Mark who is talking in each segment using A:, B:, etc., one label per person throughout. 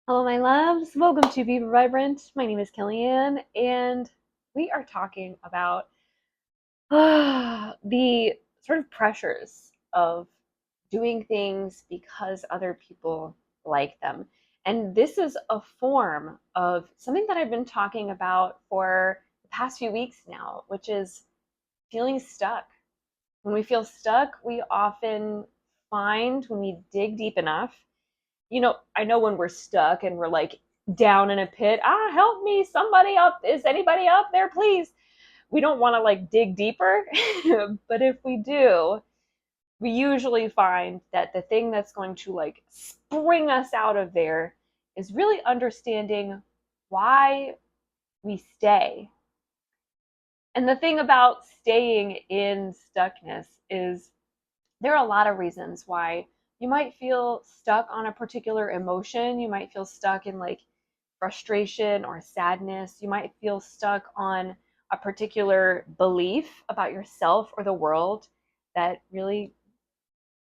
A: Hello, my loves. Welcome to Viva Vibrant. My name is Kellyanne, and we are talking about the sort of pressures of doing things because other people like them. And this is a form of something that I've been talking about for the past few weeks now, which is feeling stuck. When we feel stuck, we often find when we dig deep enough, I know when we're stuck and we're like down in a pit, help me, somebody up. Is anybody up there, please? We don't want to like dig deeper. But if we do, we usually find that the thing that's going to like spring us out of there is really understanding why we stay. And the thing about staying in stuckness is there are a lot of reasons why you might feel stuck on a particular emotion. You might feel stuck in like frustration or sadness. You might feel stuck on a particular belief about yourself or the world that really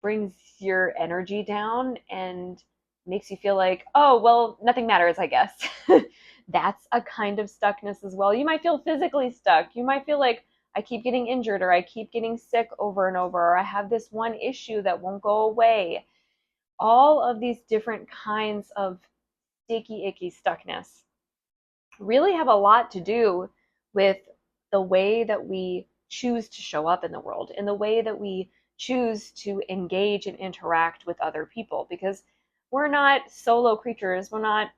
A: brings your energy down and makes you feel like, oh, well, nothing matters, I guess. That's a kind of stuckness as well. You might feel physically stuck. You might feel like I keep getting injured or I keep getting sick over and over, or I have this one issue that won't go away. All of these different kinds of sticky, icky stuckness really have a lot to do with the way that we choose to show up in the world, in the way that we choose to engage and interact with other people, because we're not solo creatures. We're not,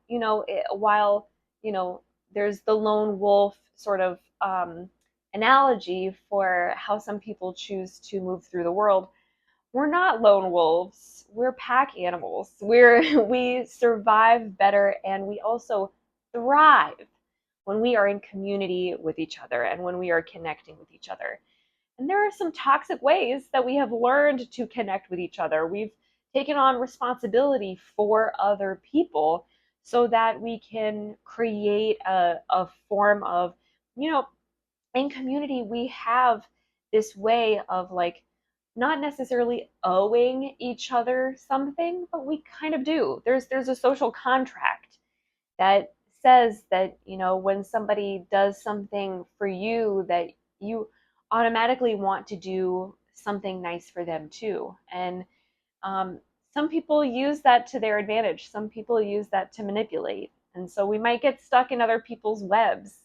A: while, you know, there's the lone wolf sort of analogy for how some people choose to move through the world. We're not lone wolves. We're pack animals. We survive better, and we also thrive when we are in community with each other and when we are connecting with each other. And there are some toxic ways that we have learned to connect with each other. We've taken on responsibility for other people so that we can create a form of, you know, in community, we have this way of like not necessarily owing each other something, but we kind of do. There's a social contract that says that, when somebody does something for you, that you automatically want to do something nice for them too. And um, some people use that to their advantage. Some people use that to manipulate. And so we might get stuck in other people's webs.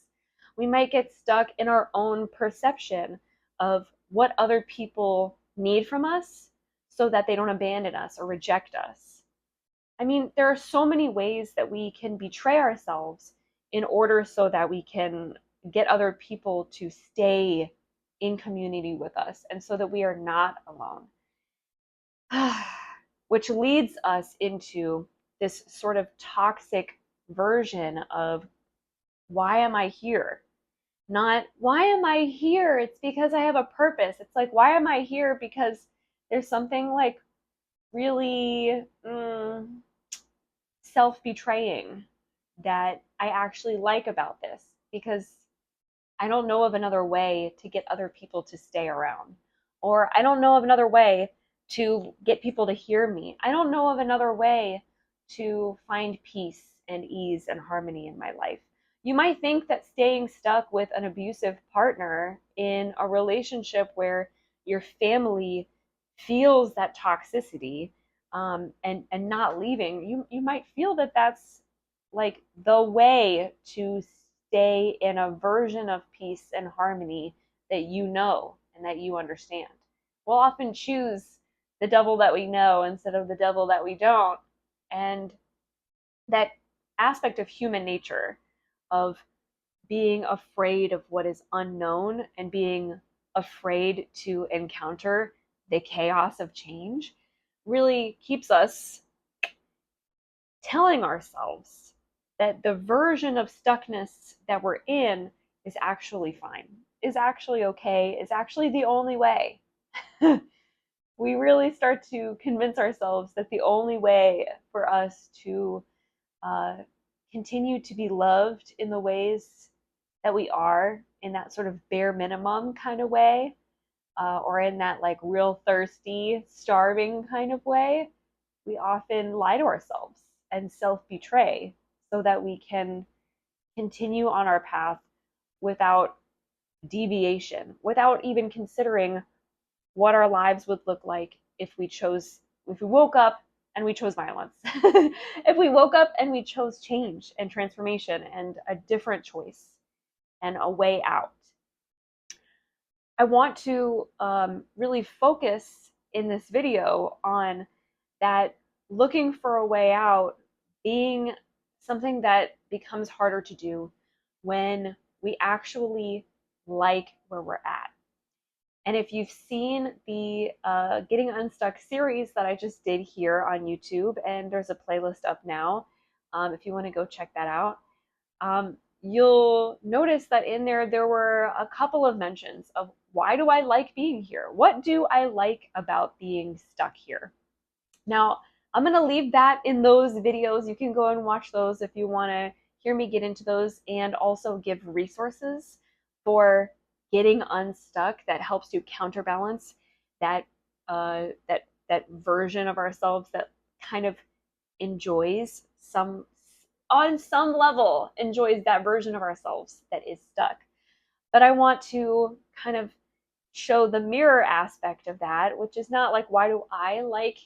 A: We might get stuck in our own perception of what other people need from us so that they don't abandon us or reject us. I mean, there are so many ways that we can betray ourselves in order so that we can get other people to stay in community with us and so that we are not alone. Which leads us into this sort of toxic version of why am I here? Not why am I here? It's because I have a purpose. It's like, why am I here? Because there's something like really self betraying that I actually like about this, because I don't know of another way to get other people to stay around. Or I don't know of another way to get people to hear me. I don't know of another way to find peace and ease and harmony in my life. You might think that staying stuck with an abusive partner in a relationship where your family feels that toxicity, and not leaving, you might feel that that's like the way to stay in a version of peace and harmony that you know and that you understand. We'll often choose the devil that we know instead of the devil that we don't. And that aspect of human nature, of being afraid of what is unknown and being afraid to encounter the chaos of change, really keeps us telling ourselves that the version of stuckness that we're in is actually fine, is actually okay, is actually the only way. We really start to convince ourselves that the only way for us to uh, continue to be loved in the ways that we are, in that sort of bare minimum kind of way, or in that like real thirsty, starving kind of way, we often lie to ourselves. and self-betray so that we can continue on our path without deviation, without even considering what our lives would look like if we woke up and we chose violence. If we woke up and we chose change and transformation and a different choice and a way out. I want to really focus in this video on that looking for a way out being something that becomes harder to do when we actually like where we're at. And if you've seen the Getting Unstuck series that I just did here on YouTube, and there's a playlist up now, if you want to go check that out, you'll notice that in there were a couple of mentions of why do I like being here? What do I like about being stuck here? Now, I'm going to leave that in those videos. You can go and watch those if you want to hear me get into those, and also give resources for getting unstuck that helps to counterbalance that that version of ourselves that kind of enjoys on some level enjoys that version of ourselves that is stuck. But I want to kind of show the mirror aspect of that, which is not like, why do I like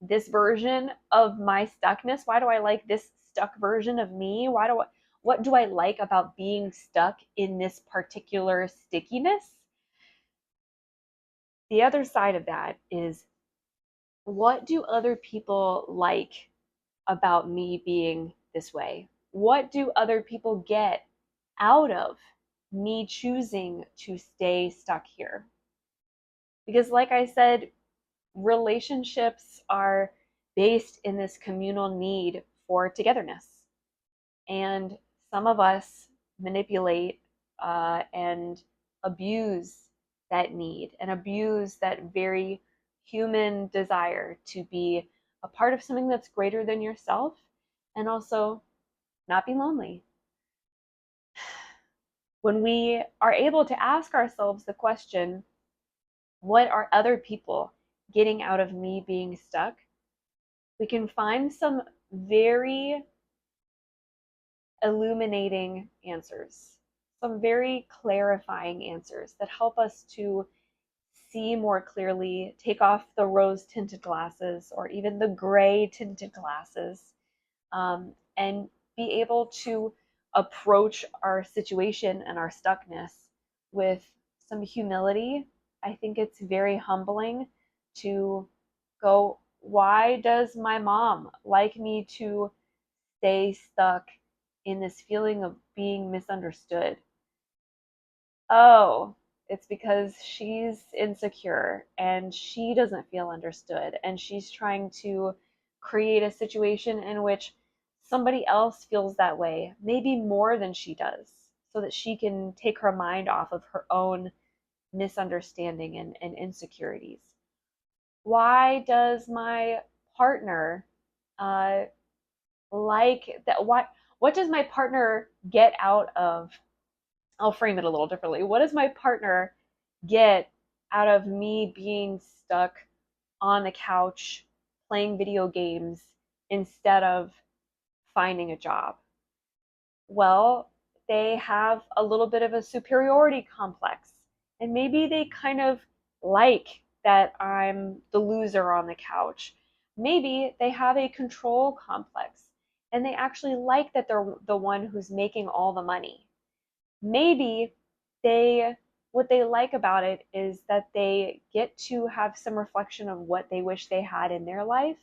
A: this version of my stuckness? Why do I like this stuck version of me? What do I like about being stuck in this particular stickiness? The other side of that is, what do other people like about me being this way? What do other people get out of me choosing to stay stuck here? Because, like I said, relationships are based in this communal need for togetherness. And some of us manipulate and abuse that need and abuse that very human desire to be a part of something that's greater than yourself, and also not be lonely. When we are able to ask ourselves the question, what are other people getting out of me being stuck? We can find some very illuminating answers, some very clarifying answers that help us to see more clearly, take off the rose tinted glasses or even the gray tinted glasses, and be able to approach our situation and our stuckness with some humility. I think it's very humbling to go, why does my mom like me to stay stuck in this feeling of being misunderstood? Oh, it's because she's insecure and she doesn't feel understood, and she's trying to create a situation in which somebody else feels that way, maybe more than she does, so that she can take her mind off of her own misunderstanding and insecurities. Why does my partner uh, like that? What does my partner get out of? I'll frame it a little differently. What does my partner get out of me being stuck on the couch playing video games instead of finding a job? Well, they have a little bit of a superiority complex, and maybe they kind of like that I'm the loser on the couch. Maybe they have a control complex and they actually like that they're the one who's making all the money. Maybe they what they like about it is that they get to have some reflection of what they wish they had in their life,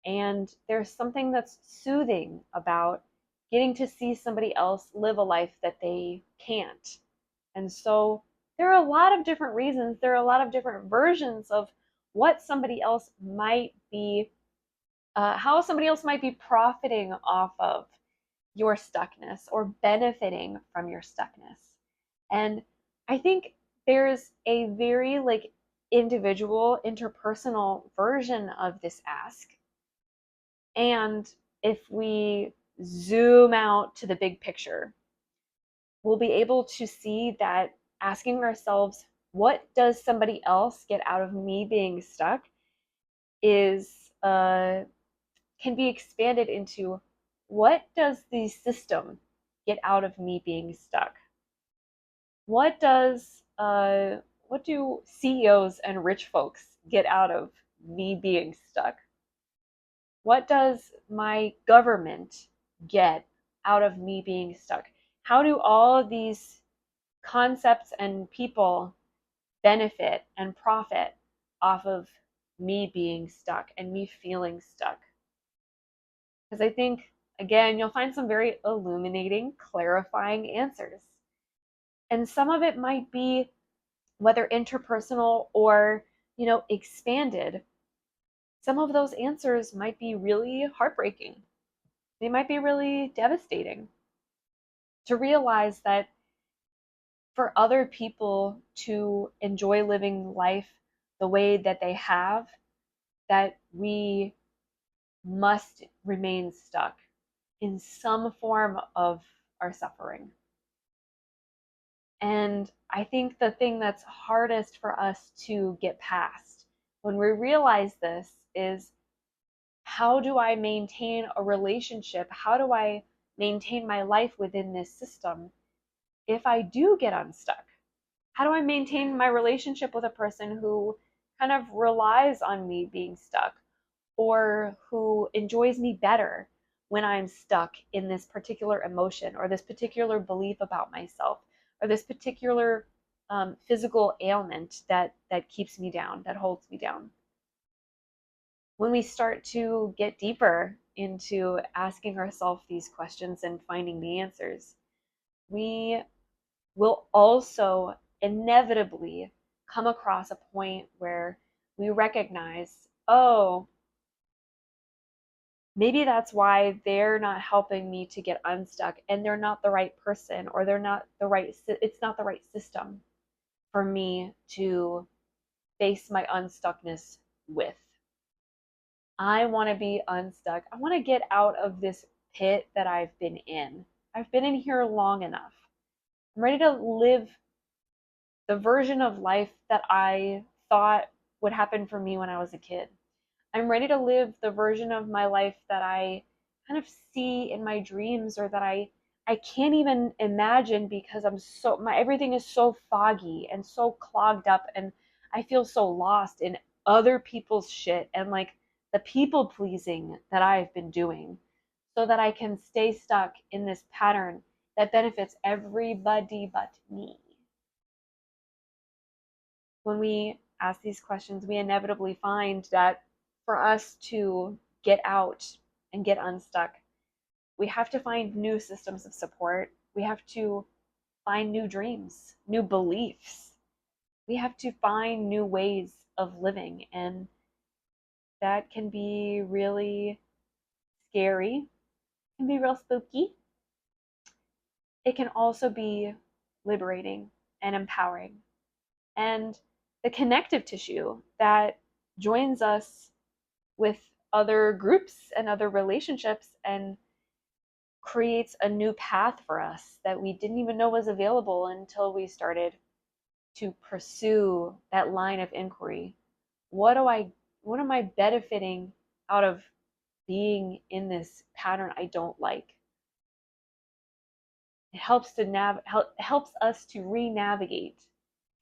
A: and there's something that's soothing about getting to see somebody else live a life that they can't. And so there are a lot of different reasons, there are a lot of different versions of what somebody else might be, how somebody else might be profiting off of your stuckness or benefiting from your stuckness. And I think there's a very individual, interpersonal version of this ask. And if we zoom out to the big picture, we'll be able to see that asking ourselves, what does somebody else get out of me being stuck, is can be expanded into, what does the system get out of me being stuck? What does what do CEOs and rich folks get out of me being stuck? What does my government get out of me being stuck? How do all of these concepts and people benefit and profit off of me being stuck and me feeling stuck? Because I think, again, you'll find some very illuminating, clarifying answers. And some of it might be, whether interpersonal or, expanded, some of those answers might be really heartbreaking. They might be really devastating to realize that for other people to enjoy living life the way that they have, that we must remain stuck in some form of our suffering. And I think the thing that's hardest for us to get past when we realize this is, how do I maintain a relationship? How do I maintain my life within this system if I do get unstuck? How do I maintain my relationship with a person who kind of relies on me being stuck, or who enjoys me better when I'm stuck in this particular emotion or this particular belief about myself or this particular physical ailment that keeps me down, that holds me down? When we start to get deeper into asking ourselves these questions and finding the answers, we will also inevitably come across a point where we recognize, oh, maybe that's why they're not helping me to get unstuck, and they're not the right person, or it's not the right system for me to face my unstuckness with. I want to be unstuck. I want to get out of this pit that I've been in. I've been in here long enough. I'm ready to live the version of life that I thought would happen for me when I was a kid. I'm ready to live the version of my life that I kind of see in my dreams, or that I can't even imagine, because my everything is so foggy and so clogged up, and I feel so lost in other people's shit and like the people pleasing that I've been doing, so that I can stay stuck in this pattern that benefits everybody but me. When we ask these questions, we inevitably find that for us to get out and get unstuck, we have to find new systems of support. We have to find new dreams, new beliefs. We have to find new ways of living. And that can be really scary, can be real spooky. It can also be liberating and empowering. And the connective tissue that joins us with other groups and other relationships and creates a new path for us that we didn't even know was available until we started to pursue that line of inquiry. What am I benefiting out of being in this pattern I don't like? It helps us to re-navigate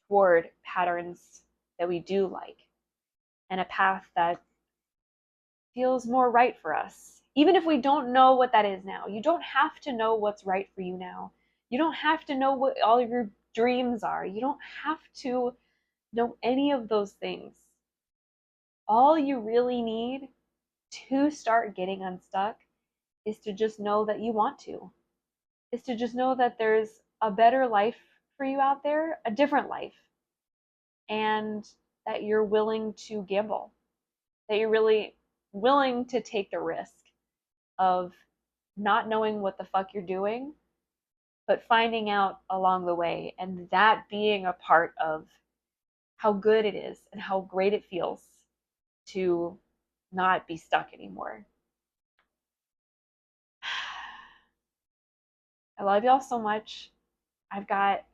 A: toward patterns that we do like, and a path that feels more right for us. Even if we don't know what that is now, you don't have to know what's right for you now. You don't have to know what all of your dreams are. You don't have to know any of those things. All you really need to start getting unstuck is to just know that you want to, is to just know that there's a better life for you out there, a different life, and that you're willing to gamble, that you're really willing to take the risk of not knowing what the fuck you're doing, but finding out along the way, and that being a part of how good it is and how great it feels to not be stuck anymore. I love y'all so much. I've got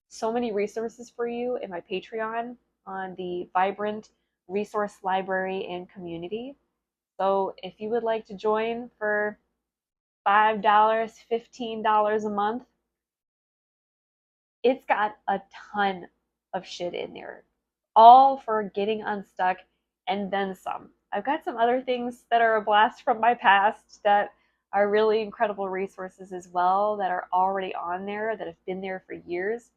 A: so many resources for you in my Patreon on the Vibrant Resource Library and Community. So if you would like to join for $5, $15 a month, it's got a ton of shit in there, all for getting unstuck and then some. I've got some other things that are a blast from my past that are really incredible resources as well that are already on there that have been there for years.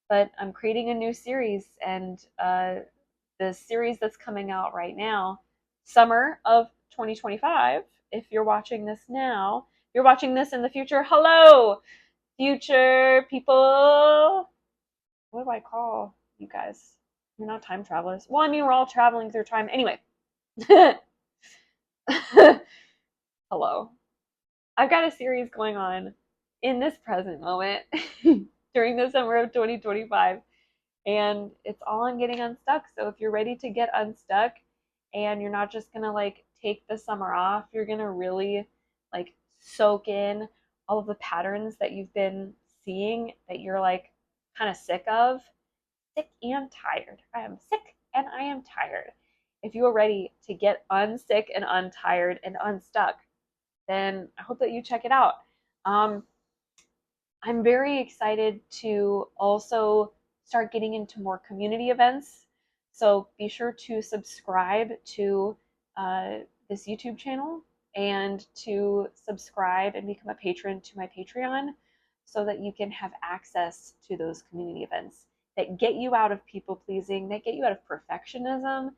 A: But I'm creating a new series, and the series that's coming out right now, summer of 2025. If you're watching this now, if you're watching this in the future, hello, future people. What do I call you guys? You're not time travelers. Well, I mean, we're all traveling through time. Anyway. Hello. I've got a series going on in this present moment during the summer of 2025, and it's all on getting unstuck. So if you're ready to get unstuck and you're not just gonna like take the summer off, you're gonna really like soak in all of the patterns that you've been seeing that you're like kind of sick of. Sick and tired. I am sick and I am tired. If you are ready to get unsick and untired and unstuck, then I hope that you check it out. Um, I'm very excited to also start getting into more community events. So be sure to subscribe to uh, this YouTube channel and to subscribe and become a patron to my Patreon so that you can have access to those community events that get you out of people pleasing, that get you out of perfectionism,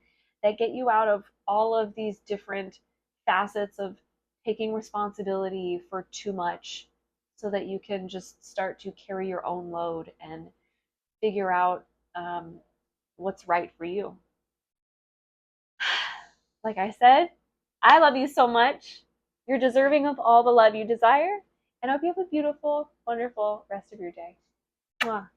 A: that get you out of all of these different facets of taking responsibility for too much so that you can just start to carry your own load and figure out um, what's right for you. Like I said, I love you so much. You're deserving of all the love you desire. And I hope you have a beautiful, wonderful rest of your day. Mwah.